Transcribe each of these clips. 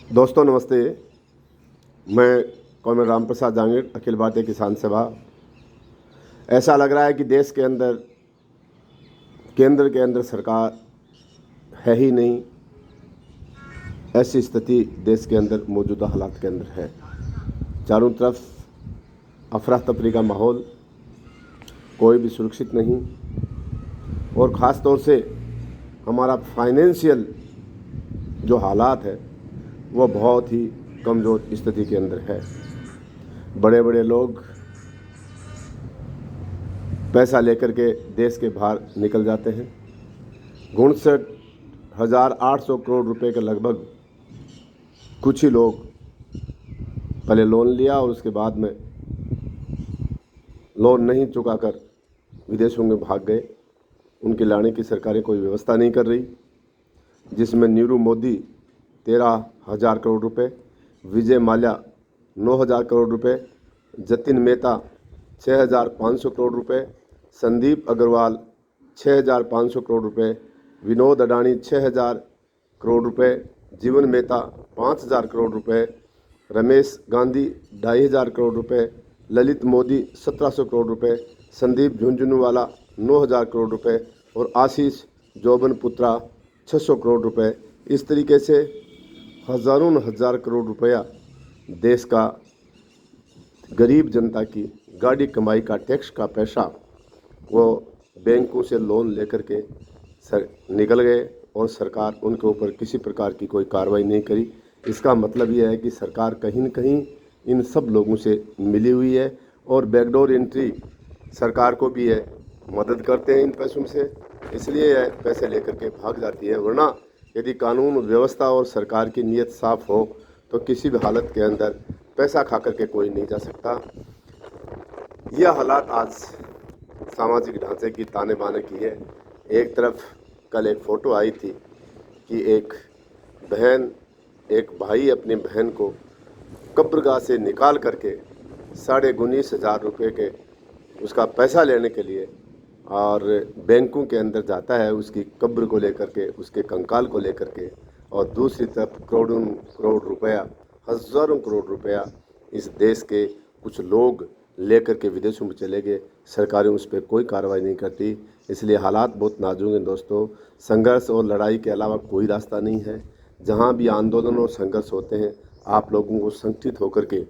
दोस्तों नमस्ते। मैं कॉमरेड राम प्रसाद जांगीर, अखिल भारतीय किसान सभा। ऐसा लग रहा है कि देश के अंदर केंद्र के अंदर सरकार है ही नहीं। ऐसी स्थिति देश के अंदर मौजूदा हालात के अंदर है। चारों तरफ अफरा तफरी का माहौल, कोई भी सुरक्षित नहीं, और ख़ास तौर से हमारा फाइनेंशियल जो हालात है वो बहुत ही कमज़ोर स्थिति के अंदर है। बड़े बड़े लोग पैसा लेकर के देश के बाहर निकल जाते हैं। 59,800 करोड़ रुपए के लगभग कुछ ही लोग पहले लोन लिया और उसके बाद में लोन नहीं चुकाकर विदेशों में भाग गए। उनके लाने की सरकारें कोई व्यवस्था नहीं कर रही, जिसमें नीरू मोदी 13,000 करोड़ रुपए, विजय माल्या 9,000 करोड़ रुपए, जतिन मेहता 6,500 करोड़ रुपए, संदीप अग्रवाल 6,500 करोड़ रुपए, विनोद अडानी 6,000 करोड़ रुपए, जीवन मेहता 5,000 करोड़ रुपए, रमेश गांधी 2,500 करोड़ रुपए, ललित मोदी 1,700 करोड़ रुपए, संदीप झुंझुनवाला 9,000 करोड़ रुपए और आशीष जोबन पुत्रा 600 करोड़ रुपए। इस तरीके से हज़ारों हजार करोड़ रुपया देश का गरीब जनता की गाड़ी कमाई का टैक्स का पैसा वो बैंकों से लोन लेकर के निकल गए और सरकार उनके ऊपर किसी प्रकार की कोई कार्रवाई नहीं करी। इसका मतलब यह है कि सरकार कहीं न कहीं इन सब लोगों से मिली हुई है और बैकडोर एंट्री सरकार को भी है, मदद करते हैं इन पैसों से, इसलिए यह पैसे लेकर के भाग जाती है। वरना यदि कानून व्यवस्था और सरकार की नीयत साफ हो तो किसी भी हालत के अंदर पैसा खा करके कोई नहीं जा सकता। यह हालात आज सामाजिक ढांचे की ताने बाने की है। एक तरफ कल एक फ़ोटो आई थी कि एक भाई अपनी बहन को कब्रगाह से निकाल करके 19,500 रुपये के उसका पैसा लेने के लिए और बैंकों के अंदर जाता है, उसकी कब्र को लेकर के, उसके कंकाल को लेकर के, और दूसरी तरफ करोड़ों करोड़ रुपया, हज़ारों करोड़ रुपया इस देश के कुछ लोग लेकर के विदेशों में चले गए। सरकारें उस पर कोई कार्रवाई नहीं करती। इसलिए हालात बहुत नाजुक हैं दोस्तों। संघर्ष और लड़ाई के अलावा कोई रास्ता नहीं है। जहाँ भी आंदोलन और संघर्ष होते हैं, आप लोगों को संगठित होकर के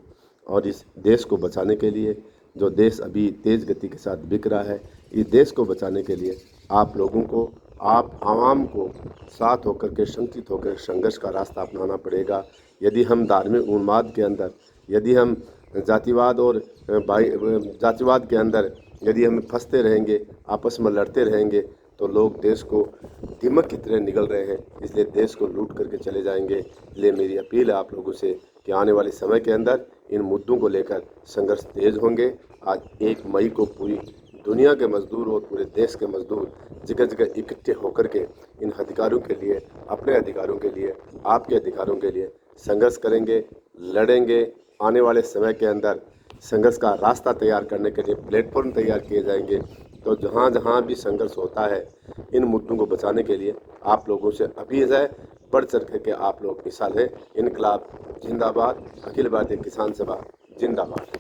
और इस देश को बचाने के लिए, जो देश अभी तेज़ गति के साथ बिक रहा है, इस देश को बचाने के लिए आप लोगों को, आप आवाम को साथ होकर के संगठित होकर संघर्ष का रास्ता अपनाना पड़ेगा। यदि हम धार्मिक उन्माद के अंदर, यदि हम जातिवाद और जातिवाद के अंदर यदि हम फंसते रहेंगे, आपस में लड़ते रहेंगे, तो लोग देश को दीमक की तरह निगल रहे हैं, इसलिए देश को लूट करके चले जाएंगे। इसलिए मेरी अपील है आप लोगों से कि आने वाले समय के अंदर इन मुद्दों को लेकर संघर्ष तेज होंगे। आज 1 मई को पूरी दुनिया के मजदूर और पूरे देश के मजदूर जगह जगह इकट्ठे होकर के इन अधिकारों के लिए, अपने अधिकारों के लिए, आपके अधिकारों के लिए संघर्ष करेंगे, लड़ेंगे। आने वाले समय के अंदर संघर्ष का रास्ता तैयार करने के लिए प्लेटफॉर्म तैयार किए जाएंगे। तो जहाँ जहाँ भी संघर्ष होता है, इन मुद्दों को बचाने के लिए आप लोगों से अपील है, बढ़ चढ़ करके आप लोग हिस्सा लें। इनकलाब जिंदाबाद, अखिल भारतीय किसान सभा जिंदाबाद।